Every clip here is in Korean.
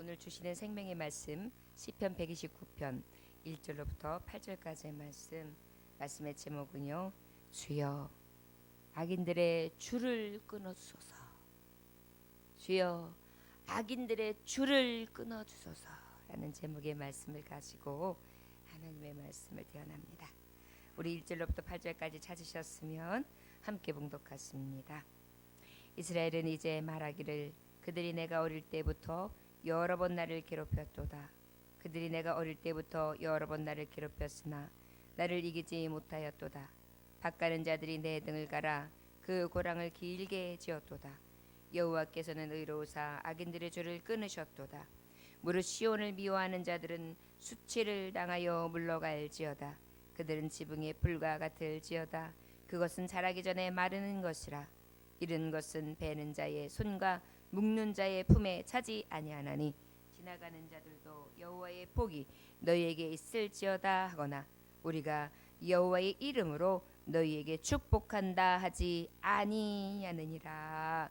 오늘 주시는 생명의 말씀 시편 129편 1절로부터 8절까지의 말씀의 제목은요, 주여 악인들의 줄을 끊어주소서. 주여 악인들의 줄을 끊어주소서 라는 제목의 말씀을 가지고 하나님의 말씀을 대언합니다. 우리 1절로부터 8절까지 찾으셨으면 함께 봉독하십니다. 이스라엘은 이제 말하기를, 그들이 내가 어릴 때부터 여러 번 나를 괴롭혔도다. 그들이 내가 어릴 때부터 여러 번 나를 괴롭혔으나 나를 이기지 못하였도다. 밭가는 자들이 내 등을 갈아 그 고랑을 길게 지었도다. 여호와께서는 의로우사 악인들의 줄을 끊으셨도다. 무릇 시온을 미워하는 자들은 수치를 당하여 물러갈지어다. 그들은 지붕의 불과 같을지어다. 그것은 자라기 전에 마르는 것이라. 이른 것은 베는 자의 손과 묶는 자의 품에 차지 아니하나니 지나가는 자들도 여호와의 복이 너희에게 있을지어다 하거나 우리가 여호와의 이름으로 너희에게 축복한다 하지 아니하느니라.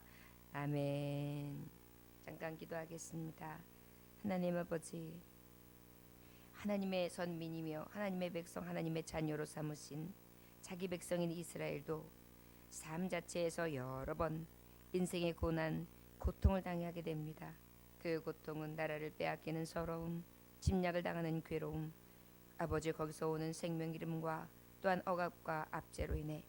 아멘. 잠깐 기도하겠습니다. 하나님 아버지, 하나님의 선민이며 하나님의 백성, 하나님의 자녀로 삼으신 자기 백성인 이스라엘도 삶 자체에서 여러 번 인생의 고난, 고통을 당하게 됩니다. 그 고통은 나라를 빼앗기는 서러움, 침략을 당하는 괴로움, 아버지 거기서 오는 생명 이름과 또한 억압과 압제로 인해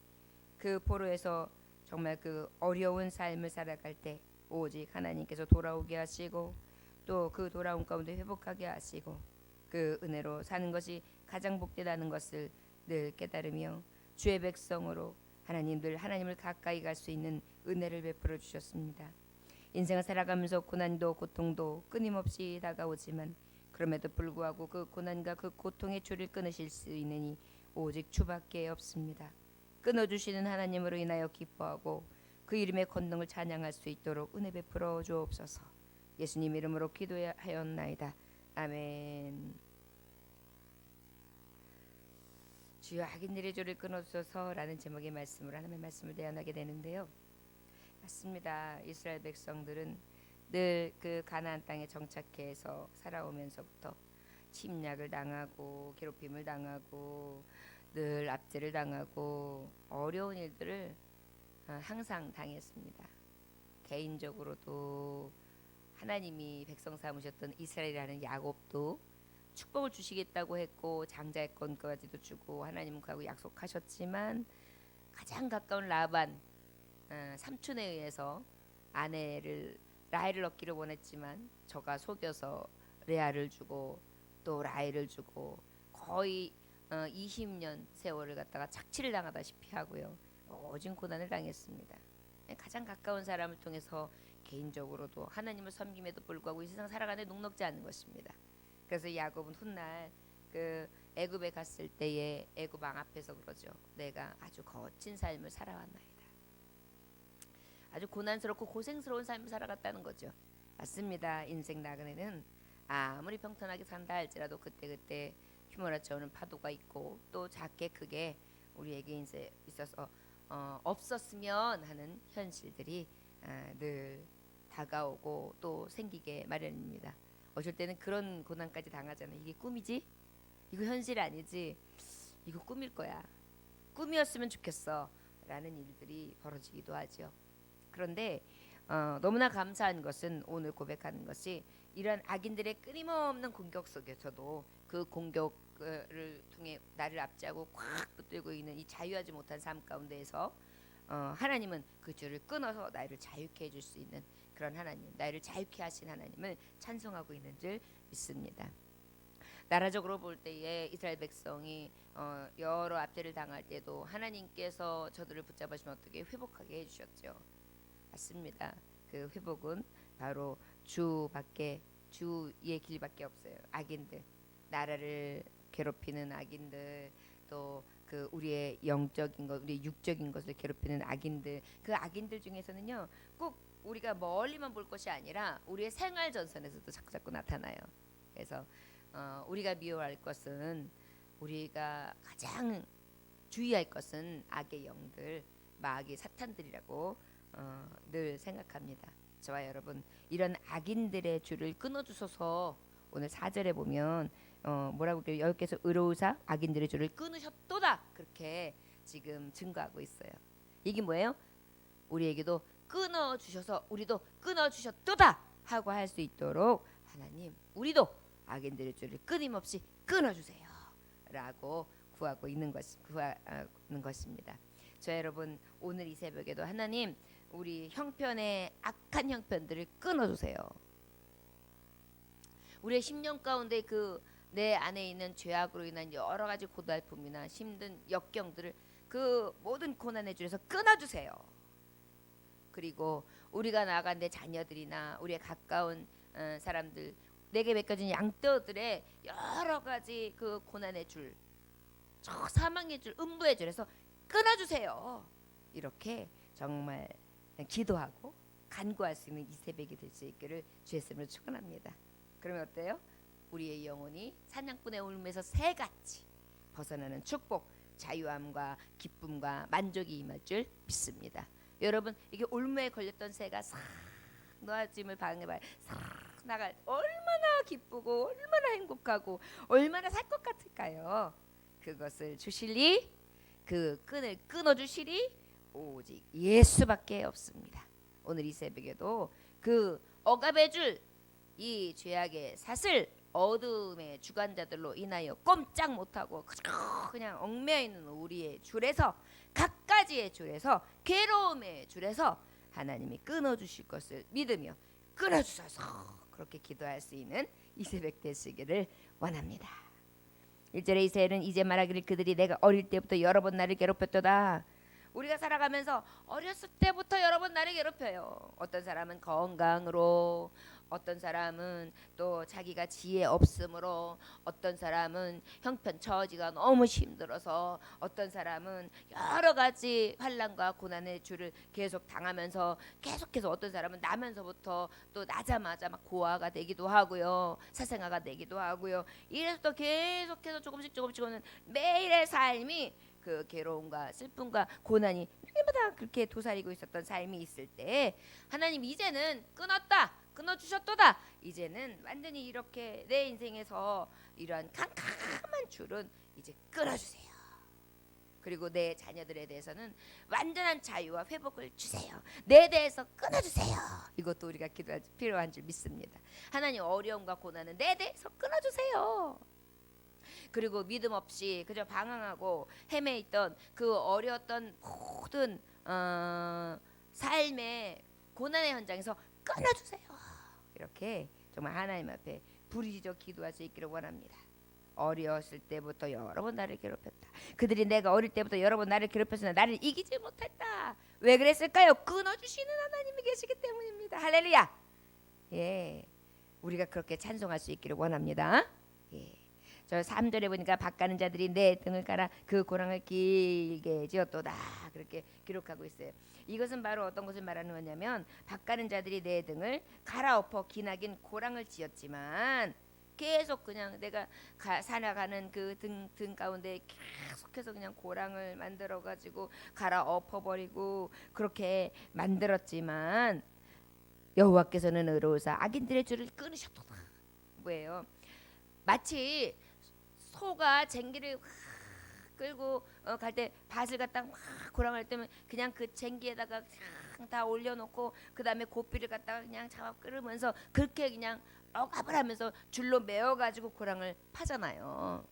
그 포로에서 정말 그 어려운 삶을 살아갈 때 오직 하나님께서 돌아오게 하시고 또 그 돌아온 가운데 회복하게 하시고 그 은혜로 사는 것이 가장 복되다는 것을 늘 깨달으며 주의 백성으로 하나님 늘 하나님을 가까이 갈 수 있는 은혜를 베풀어 주셨습니다. 인생을 살아가면서 고난도 고통도 끊임없이 다가오지만 그럼에도 불구하고 그 고난과 그 고통의 줄을 끊으실 수 있느니 오직 주밖에 없습니다. 끊어주시는 하나님으로 인하여 기뻐하고 그 이름의 권능을 찬양할 수 있도록 은혜 베풀어 주옵소서. 예수님 이름으로 기도하였나이다. 아멘. 주여 악인들의 줄을 끊어주소서라는 제목의 말씀으로 하나님의 말씀을 대언하게 되는데요. 맞습니다. 이스라엘 백성들은 늘 그 가나안 땅에 정착해서 살아오면서부터 침략을 당하고 괴롭힘을 당하고 늘 압제를 당하고 어려운 일들을 항상 당했습니다. 개인적으로도 하나님이 백성 삼으셨던 이스라엘이라는 야곱도 축복을 주시겠다고 했고 장자의 건까지도 주고 하나님하고 약속하셨지만 가장 가까운 라반 삼촌에 의해서 아내를 라헬을 얻기를 원했지만 저가 속여서 레아를 주고 또 라헬을 주고 거의 20년 세월을 갖다가 착취를 당하다시피 하고요. 오진 고난을 당했습니다. 가장 가까운 사람을 통해서 개인적으로도 하나님을 섬김에도 불구하고 이 세상 살아가는 녹록지 않은 것입니다. 그래서 야곱은 훗날 그 애굽에 갔을 때에 애굽 왕 앞에서 그러죠. 내가 아주 거친 삶을 살아왔나이다. 아주 고난스럽고 고생스러운 삶을 살아갔다는 거죠. 맞습니다. 인생 나그네는 아무리 평탄하게 산다 할지라도 그때그때 휘몰아쳐 오는 파도가 있고 또 작게 크게 우리에게 있어서 없었으면 하는 현실들이 늘 다가오고 또 생기게 마련입니다. 어쩔 때는 그런 고난까지 당하잖아요. 이게 꿈이지? 이거 현실 아니지? 이거 꿈일 거야. 꿈이었으면 좋겠어 라는 일들이 벌어지기도 하죠. 그런데 너무나 감사한 것은 오늘 고백하는 것이 이런 악인들의 끊임없는 공격 속에서도 그 공격을 통해 나를 압제하고 꽉 붙들고 있는 이 자유하지 못한 삶 가운데에서 하나님은 그 줄을 끊어서 나를 자유케 해줄 수 있는 그런 하나님, 나를 자유케 하신 하나님을 찬송하고 있는 줄 믿습니다. 나라적으로 볼 때에 이스라엘 백성이 여러 압제를 당할 때도 하나님께서 저들을 붙잡으시면 어떻게 회복하게 해주셨죠. 맞습니다. 그 회복은 바로 주의 길밖에 없어요. 악인들, 나라를 괴롭히는 악인들, 또 그 우리의 영적인 것, 우리의 육적인 것을 괴롭히는 악인들, 그 악인들 중에서는요, 꼭 우리가 멀리만 볼 것이 아니라 우리의 생활 전선에서도 자꾸자꾸 나타나요. 그래서 우리가 미워할 것은, 우리가 가장 주의할 것은 악의 영들, 마귀 사탄들이라고 늘 생각합니다. 저와 여러분 이런 악인들의 줄을 끊어주소서. 오늘 4절에 보면 뭐라고 그래요? 여호와께서 의로우사 악인들의 줄을 끊으셨도다. 그렇게 지금 증거하고 있어요. 이게 뭐예요? 우리에게도 끊어주셔서 우리도 끊어주셨도다 하고 할 수 있도록 하나님 우리도 악인들의 줄을 끊임없이 끊어주세요 라고 구하는 것입니다. 저 여러분 오늘 이 새벽에도 하나님 우리 형편의 악한 형편들을 끊어주세요. 우리의 심령 가운데 그 내 안에 있는 죄악으로 인한 여러 가지 고달픔이나 힘든 역경들을 그 모든 고난의 줄에서 끊어주세요. 그리고 우리가 나아간 내 자녀들이나 우리의 가까운 사람들 내게 맡겨진 양떼들의 여러 가지 그 고난의 줄, 저 사망의 줄, 음부의 줄에서 끊어주세요. 이렇게 정말 기도하고 간구할 수 있는 이 새벽이 될 수 있기를 주의 이름으로 축원합니다. 그러면 어때요? 우리의 영혼이 사냥꾼의 울음에서 새같이 벗어나는 축복, 자유함과 기쁨과 만족이 임할 줄 믿습니다. 여러분 이게 올무에 걸렸던 새가 싹 놓아짐을 방해봐요. 싹 나갈 얼마나 기쁘고 얼마나 행복하고 얼마나 살 것 같을까요? 그것을 주실리 그 끈을 끊어주시리 오직 예수밖에 없습니다. 오늘 이 새벽에도 그 억압의 줄, 이 죄악의 사슬, 어둠의 주관자들로 인하여 꼼짝 못하고 그냥 얽매여 있는 우리의 줄에서 각가지의 줄에서 괴로움의 줄에서 하나님이 끊어주실 것을 믿으며 끊어주셔서 그렇게 기도할 수 있는 이 새벽 되시기를 원합니다. 1절에 이스라엘은 이제 말하기를 그들이 내가 어릴 때부터 여러 번 나를 괴롭혔도다. 우리가 살아가면서 어렸을 때부터 여러 번 나를 괴롭혀요. 어떤 사람은 건강으로, 어떤 사람은 또 자기가 지혜 없음으로, 어떤 사람은 형편 처지가 너무 힘들어서, 어떤 사람은 여러 가지 환난과 고난의 줄을 계속 당하면서 계속해서 어떤 사람은 나면서부터 또 나자마자 막 고아가 되기도 하고요, 사생아가 되기도 하고요. 이래서 또 계속해서 조금씩 오는 매일의 삶이 그 괴로움과 슬픔과 고난이 매일마다 그렇게 도사리고 있었던 삶이 있을 때 하나님 이제는 끊어주셨도다. 이제는 완전히 이렇게 내 인생에서 이러한 캄캄한 줄은 이제 끊어주세요. 그리고 내 자녀들에 대해서는 완전한 자유와 회복을 주세요. 내 대해서 끊어주세요. 이것도 우리가 기도할 필요한 줄 믿습니다. 하나님 어려움과 고난은 내 대해서 끊어주세요. 그리고 믿음 없이 그저 방황하고 헤매 있던 그 어려웠던 모든 삶의 고난의 현장에서 끊어주세요. 이렇게 정말 하나님 앞에 부르짖어 기도할 수 있기를 원합니다. 어렸을 때부터 여러 번 나를 괴롭혔다. 그들이 내가 어릴 때부터 여러 번 나를 괴롭혔으나 나를 이기지 못했다. 왜 그랬을까요? 끊어주시는 하나님이 계시기 때문입니다. 할렐루야. 예, 우리가 그렇게 찬송할 수 있기를 원합니다. 예. 저 3절에 보니까 밭가는 자들이 내 등을 깔아 그 고랑을 길게 지었도다. 그렇게 기록하고 있어요. 이것은 바로 어떤 것을 말하는 거냐면 밭가는 자들이 내 등을 갈아엎어 기나긴 고랑을 지었지만 계속 그냥 내가 살아가는 그 등 가운데 계속해서 그냥 고랑을 만들어 가지고 갈아엎어 버리고 그렇게 만들었지만 여호와께서는 의로우사 악인들의 줄을 끊으셨도다. 뭐예요? 마치 소가 쟁기를 끌고 갈 때 밭을 갖다 막 고랑을 뜨면 그냥 그 쟁기에다가 다 올려놓고 그 다음에 고삐를 갖다가 그냥 잡아 끌으면서 그렇게 그냥 억압을 하면서 줄로 메어가지고 고랑을 파잖아요.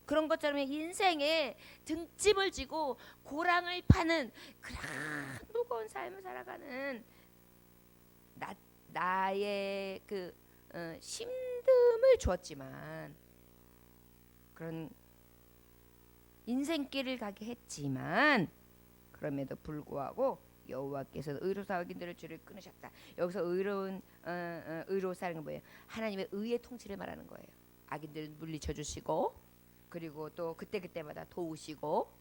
그런 것처럼 인생에 등짐을 지고 고랑을 파는 그런 무거운 삶을 살아가는 나의 그 힘듦을 주었지만 그런 인생길을 가게 했지만 그럼에도 불구하고 여호와께서 의로사 악인들의 줄을 끊으셨다. 여기서 의로사는 뭐예요? 하나님의 의의 통치를 말하는 거예요. 악인들을 물리쳐 주시고 그리고 또 그때마다 도우시고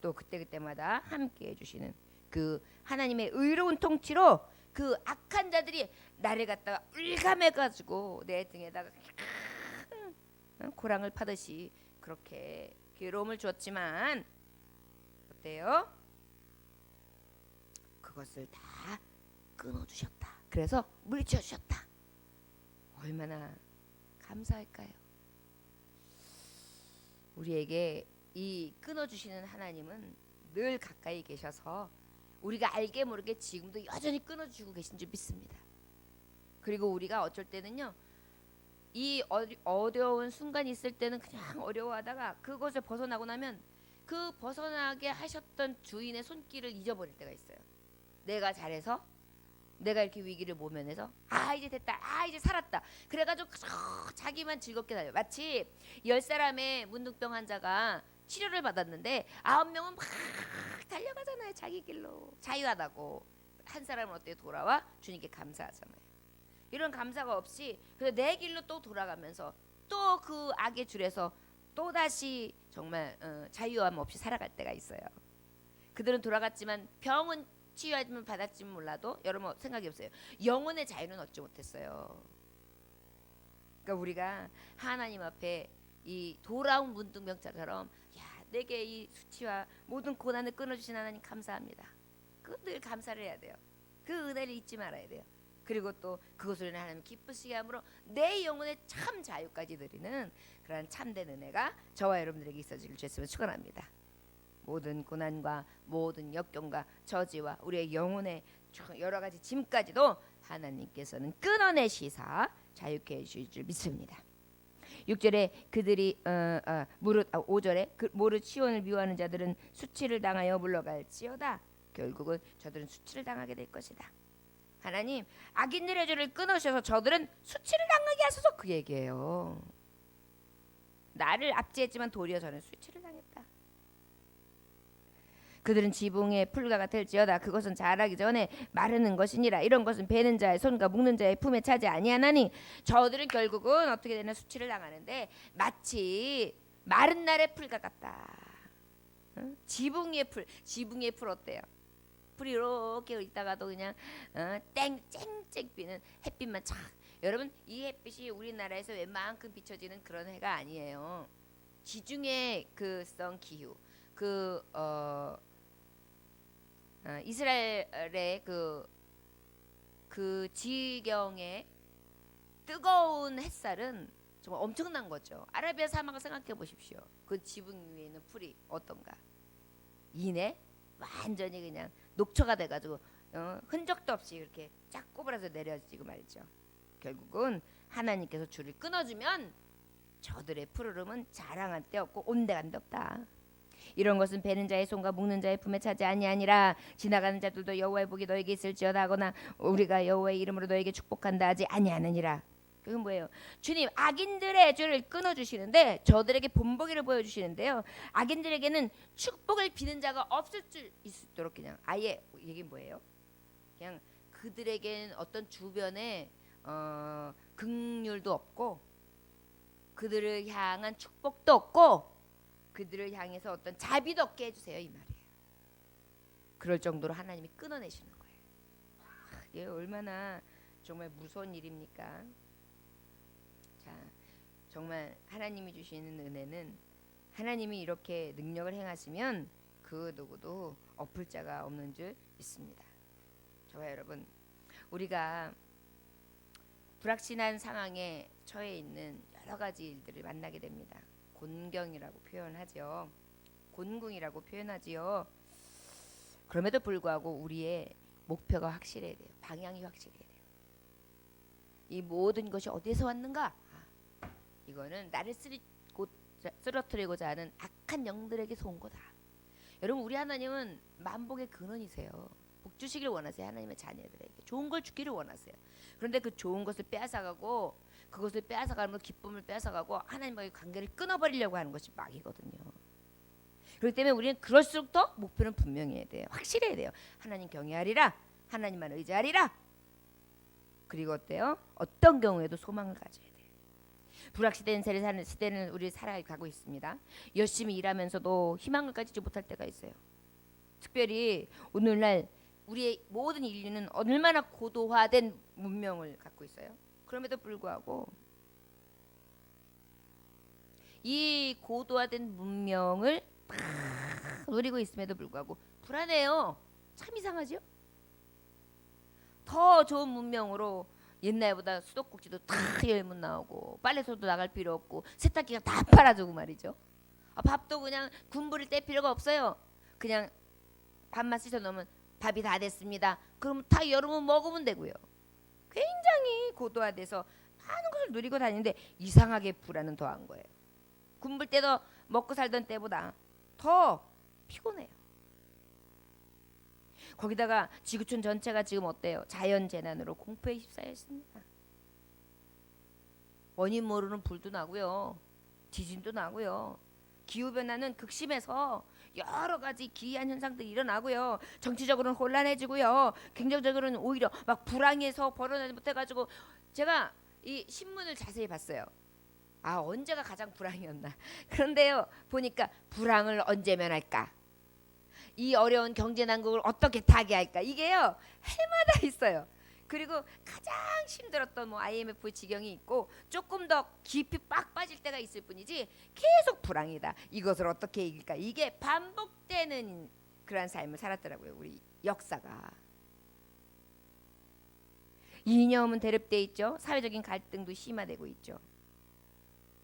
또 그때마다 함께 해주시는 그 하나님의 의로운 통치로 그 악한 자들이 나를 갖다가 울감해가지고 내 등에다가 고랑을 파듯이 그렇게 괴로움을 주었지만 어때요? 그것을 다 끊어주셨다. 그래서 물리쳐 주셨다. 얼마나 감사할까요? 우리에게 이 끊어주시는 하나님은 늘 가까이 계셔서 우리가 알게 모르게 지금도 여전히 끊어주고 계신 줄 믿습니다. 그리고 우리가 어쩔 때는요, 이 어려운 순간이 있을 때는 그냥 어려워하다가 그것을 벗어나고 나면 그 벗어나게 하셨던 주인의 손길을 잊어버릴 때가 있어요. 내가 잘해서, 내가 이렇게 위기를 모면해서 이제 됐다, 이제 살았다, 그래가지고 자기만 즐겁게 달려. 마치 10사람의 문둥병 환자가 치료를 받았는데 9명은 막 달려가잖아요. 자기 길로 자유하다고. 한 사람은 어때요? 돌아와 주님께 감사하잖아요. 이런 감사가 없이 그래서 내 길로 또 돌아가면서 또 그 악의 줄에서 또 다시 정말 자유함 없이 살아갈 때가 있어요. 그들은 돌아갔지만 병은 치유하지만 받았지는 몰라도 여러분 생각이 없어요. 영혼의 자유는 얻지 못했어요. 그러니까 우리가 하나님 앞에 이 돌아온 문둥병자처럼, 야, 내게 이 수치와 모든 고난을 끊어주신 하나님 감사합니다. 늘 감사를 해야 돼요. 그 은혜를 잊지 말아야 돼요. 그리고 또 그것을 하나님 기쁘시게 함으로 내 영혼의 참 자유까지 드리는 그런 참된 은혜가 저와 여러분들에게 있어지길 주였으면 축원합니다. 모든 고난과 모든 역경과 저지와 우리의 영혼의 여러 가지 짐까지도 하나님께서는 끊어내시사 자유케 해주실 줄 믿습니다. 6절에 그들이 5절에 무릇 시온을 미워하는 자들은 수치를 당하여 물러갈지어다. 결국은 저들은 수치를 당하게 될 것이다. 하나님, 악인들의 죄를 끊으셔서 저들은 수치를 당하게 하소서, 그 얘기예요. 나를 압제했지만 도리어 저는 수치를 당했다. 그들은 지붕의 풀과 같을지어다. 그것은 자라기 전에 마르는 것이니라. 이런 것은 베는 자의 손과 묶는 자의 품에 차지 아니하나니. 저들은 결국은 어떻게 되나 수치를 당하는데 마치 마른 날의 풀과 같다. 지붕의 풀 어때요? 풀이 이렇게 있다가도 그냥 쨍쨍 비는 햇빛만 착. 여러분, 이 햇빛이 우리나라에서 웬만큼 비춰지는 그런 해가 아니에요. 지중해 그성 기후, 이스라엘의 그 지경의 뜨거운 햇살은 정말 엄청난 거죠. 아라비아 사막을 생각해 보십시오. 그 지붕 위에 있는 풀이 어떤가? 이내 완전히 그냥 녹초가 돼가지고 흔적도 없이 이렇게 쫙 꼬부라서 내려지고 말이죠. 결국은 하나님께서 줄을 끊어주면 저들의 푸르름은 자랑할 데 없고 온데간 데 없다. 이런 것은 베는 자의 손과 묶는 자의 품에 차지 아니하니라. 지나가는 자들도 여호와의 복이 너에게 있을지어다 하거나 우리가 여호와의 이름으로 너에게 축복한다 하지 아니하느니라. 그건 뭐예요? 주님, 악인들의 죄를 끊어주시는데 저들에게 본보기를 보여주시는데요, 악인들에게는 축복을 비는 자가 없을 수 있도록 그냥 아예, 이게 뭐예요? 그냥 그들에게는 어떤 주변에 긍휼도 없고 그들을 향한 축복도 없고 그들을 향해서 어떤 자비도 없게 해주세요, 이 말이에요. 그럴 정도로 하나님이 끊어내시는 거예요. 이게 얼마나 정말 무서운 일입니까? 자, 정말 하나님이 주시는 은혜는, 하나님이 이렇게 능력을 행하시면 그 누구도 엎을 자가 없는 줄 믿습니다. 저와 여러분, 우리가 불확실한 상황에 처해 있는 여러 가지 일들을 만나게 됩니다. 곤경이라고 표현하죠. 곤궁이라고 표현하지요. 그럼에도 불구하고 우리의 목표가 확실해야 돼요. 방향이 확실해야 돼요. 이 모든 것이 어디에서 왔는가? 이거는 나를 쓰러뜨리고자 하는 악한 영들에게서 온 거다. 여러분, 우리 하나님은 만복의 근원이세요. 복 주시길 원하세요. 하나님의 자녀들에게 좋은 걸 주기를 원하세요. 그런데 그 좋은 것을 빼앗아가고 그것을 빼앗아가는 기쁨을 빼앗아가고 하나님과의 관계를 끊어버리려고 하는 것이 마귀거든요. 그렇기 때문에 우리는 그럴수록 더 목표는 분명히 해야 돼요. 확실해야 돼요. 하나님 경외하리라, 하나님만 의지하리라. 그리고 어때요? 어떤 경우에도 소망을 가져야 돼요. 불확실된 세를 사는 시대는 우리 살아가고 있습니다. 열심히 일하면서도 희망을 가지지 못할 때가 있어요. 특별히 오늘날 우리의 모든 인류는 얼마나 고도화된 문명을 갖고 있어요. 그럼에도 불구하고 이 고도화된 문명을 막 누리고 있음에도 불구하고 불안해요. 참 이상하죠? 더 좋은 문명으로 옛날보다 수도꼭지도 다 열문 나오고 빨래소도 나갈 필요 없고 세탁기가 다 팔아주고 말이죠. 밥도 그냥 군부를 뗄 필요가 없어요. 그냥 밥만 씻어 놓으면 밥이 다 됐습니다. 그럼 다 여름은 먹으면 되고요. 굉장히 고도화돼서 많은 것을 누리고 다니는데 이상하게 불안은 더한 거예요. 군불 때도 먹고 살던 때보다 더 피곤해요. 거기다가 지구촌 전체가 지금 어때요? 자연재난으로 공포에 휩싸여 있습니다. 원인 모르는 불도 나고요. 지진도 나고요. 기후변화는 극심해서 여러 가지 기이한 현상들이 일어나고요. 정치적으로는 혼란해지고요. 경제적으로는 오히려 막 불황에서 벗어나지 못해가지고 제가 이 신문을 자세히 봤어요. 언제가 가장 불황이었나. 그런데요 보니까 불황을 언제 면할까, 이 어려운 경제 난국을 어떻게 타개할까, 이게요 해마다 있어요. 그리고 가장 힘들었던 뭐 IMF 지경이 있고 조금 더 깊이 빡 빠질 때가 있을 뿐이지 계속 불황이다, 이것을 어떻게 이길까, 이게 반복되는 그런 삶을 살았더라고요. 우리 역사가 이념은 대립돼 있죠. 사회적인 갈등도 심화되고 있죠.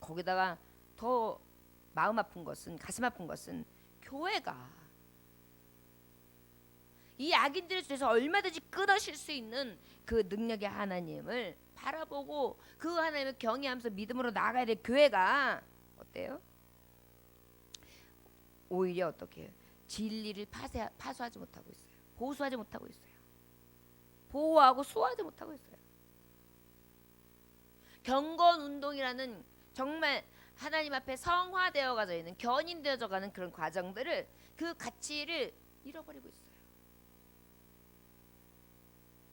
거기다가 더 마음 아픈 것은, 가슴 아픈 것은 교회가 이 악인들의 줄에서 얼마든지 끊어실 수 있는 그 능력의 하나님을 바라보고 그 하나님을 경외하면서 믿음으로 나아가야 될 교회가 어때요? 오히려 어떻게 해요? 진리를 파수하지 못하고 있어요. 보수하지 못하고 있어요. 보호하고 수호하지 못하고 있어요. 경건운동이라는 정말 하나님 앞에 성화되어 가져 있는, 견인되어져 가는 그런 과정들을, 그 가치를 잃어버리고 있어요.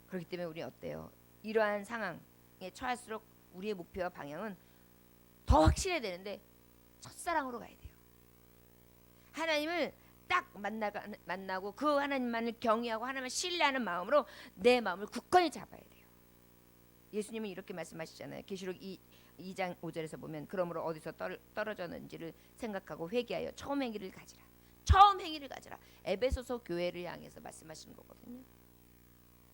그렇기 때문에 우리 어때요? 이러한 상황에 처할수록 우리의 목표와 방향은 더 확실해야 되는데 첫사랑으로 가야 돼요. 하나님을 딱 만나고 그 하나님만을 경외하고 하나님을 신뢰하는 마음으로 내 마음을 굳건히 잡아야 돼요. 예수님은 이렇게 말씀하시잖아요. 계시록 2장 5절에서 보면 그러므로 어디서 떨어졌는지를 생각하고 회개하여 처음 행위를 가지라. 처음 행위를 가지라. 에베소서 교회를 향해서 말씀하시는 거거든요.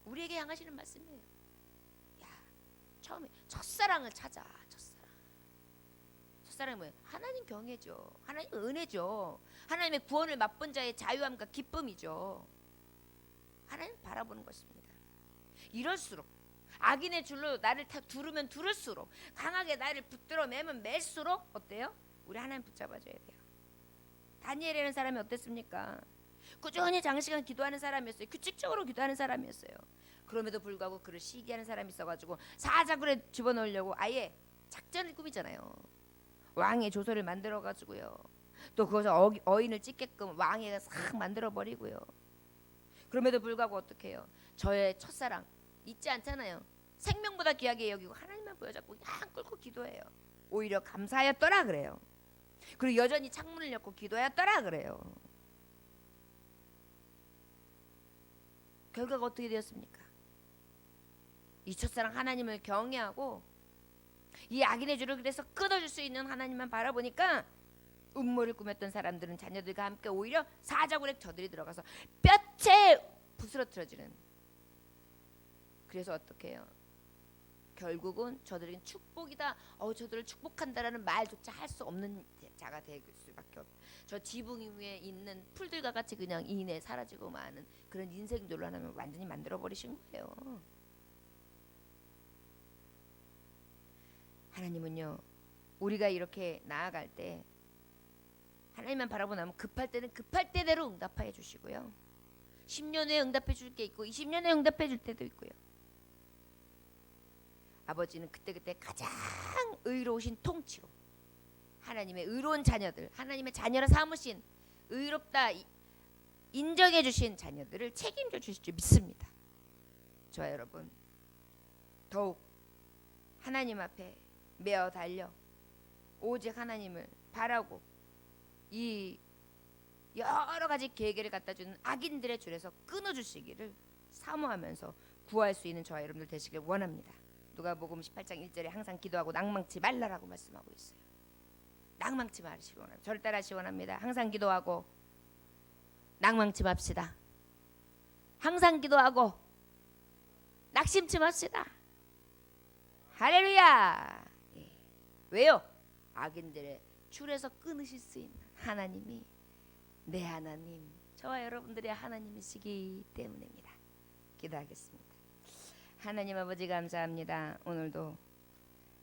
우리에게 향하시는 말씀이에요. 야, 처음에 첫사랑을 찾아. 첫사랑이 뭐예요? 하나님 경외죠. 하나님 은혜죠. 하나님의 구원을 맛본 자의 자유함과 기쁨이죠. 하나님 바라보는 것입니다. 이럴수록 악인의 줄로 나를 두르면 두를수록, 강하게 나를 붙들어 매면 맬수록 어때요? 우리 하나님 붙잡아줘야 돼요. 다니엘이라는 사람이 어땠습니까? 꾸준히 장시간 기도하는 사람이었어요. 규칙적으로 기도하는 사람이었어요. 그럼에도 불구하고 그를 시기하는 사람이 있어가지고 사자굴에 집어넣으려고 아예 작전을 꾸미잖아요. 왕의 조서를 만들어가지고요. 또 거기서 어인을 찍게끔 왕에게 싹 만들어버리고요. 그럼에도 불구하고 어떻게 해요? 저의 첫사랑 잊지 않잖아요. 생명보다 귀하게 여기고 하나님만 보여잡고 그냥 꿇고 기도해요. 오히려 감사하였더라 그래요. 그리고 여전히 창문을 엮고 기도하였더라 그래요. 결과가 어떻게 되었습니까? 이 첫사랑 하나님을 경외하고 이 악인의 줄을 그래서 끊어줄 수 있는 하나님만 바라보니까 음모를 꾸몄던 사람들은 자녀들과 함께 오히려 사자굴에 저들이 들어가서 뼈째 부스러뜨려지는. 그래서 어떻게 해요? 결국은 저들에겐 축복이다. 저들을 축복한다라는 말조차 할 수 없는 자가 될 수밖에 없다. 저 지붕 위에 있는 풀들과 같이 그냥 이내 사라지고 마는 그런 인생들로 하나님 완전히 만들어 버리신 거예요. 하나님은요, 우리가 이렇게 나아갈 때 하나님만 바라보면 급할 때는 급할 때대로 응답해 주시고요. 10년 후에 응답해 줄 게 있고 20년 후에 응답해 줄 때도 있고요. 아버지는 그때그때 가장 의로우신 통치로 하나님의 의로운 자녀들, 하나님의 자녀라 삼으신 의롭다 인정해 주신 자녀들을 책임져 주실 줄 믿습니다. 저와 여러분 더욱 하나님 앞에 매어 달려 오직 하나님을 바라고 이 여러 가지 계획을 갖다 주는 악인들의 줄에서 끊어주시기를 사모하면서 구할 수 있는 저와 여러분들 되시길 원합니다. 누가복음 18장 1절에 항상 기도하고 낭망치 말라라고 말씀하고 있어요. 낭망치 마시기 원합니다. 저를 따라하시기 원합니다. 항상 기도하고 낭망치 맙시다. 항상 기도하고 낙심치 맙시다. 할렐루야. 예. 왜요? 악인들의 줄에서 끊으실 수 있는 하나님이 내 하나님, 저와 여러분들의 하나님이시기 때문입니다. 기도하겠습니다. 하나님 아버지 감사합니다. 오늘도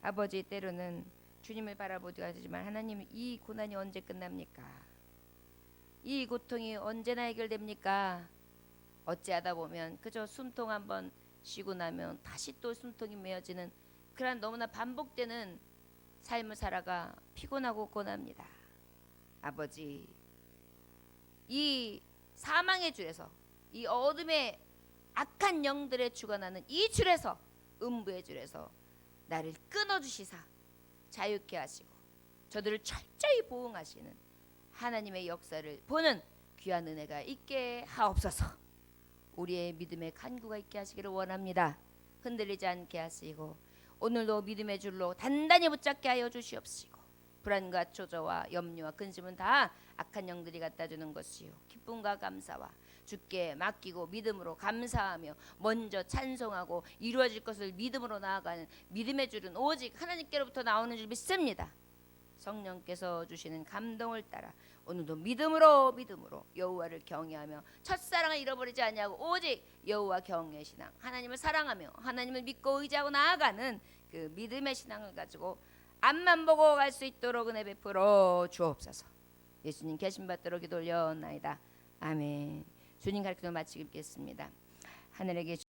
아버지 때로는 주님을 바라보기도 하지만 하나님 이 고난이 언제 끝납니까? 이 고통이 언제나 해결됩니까? 어찌하다 보면 그저 숨통 한번 쉬고 나면 다시 또 숨통이 메어지는 그런 너무나 반복되는 삶을 살아가 피곤하고 고납니다. 아버지, 이 사망의 줄에서, 이 어둠의 악한 영들의 주관하는 이 줄에서, 음부의 줄에서 나를 끊어주시사 자유케 하시고 저들을 철저히 보응하시는 하나님의 역사를 보는 귀한 은혜가 있게 하옵소서. 우리의 믿음의 간구가 있게 하시기를 원합니다. 흔들리지 않게 하시고 오늘도 믿음의 줄로 단단히 붙잡게 하여 주시옵시고 불안과 초조와 염려와 근심은 다 악한 영들이 갖다 주는 것이요 기쁨과 감사와 주께 맡기고 믿음으로 감사하며 먼저 찬송하고 이루어질 것을 믿음으로 나아가는 믿음의 줄은 오직 하나님께로부터 나오는 줄 믿습니다. 성령께서 주시는 감동을 따라 오늘도 믿음으로 여호와를 경외하며 첫사랑을 잃어버리지 아니하고 오직 여호와 경외의 신앙, 하나님을 사랑하며 하나님을 믿고 의지하고 나아가는 그 믿음의 신앙을 가지고 앞만 보고 갈 수 있도록 은혜 베풀어 주옵소서. 예수님 계신 받도록 기도 올려나이다. 아멘. 주님 가르쳐 마치겠습니다. 하늘에 계신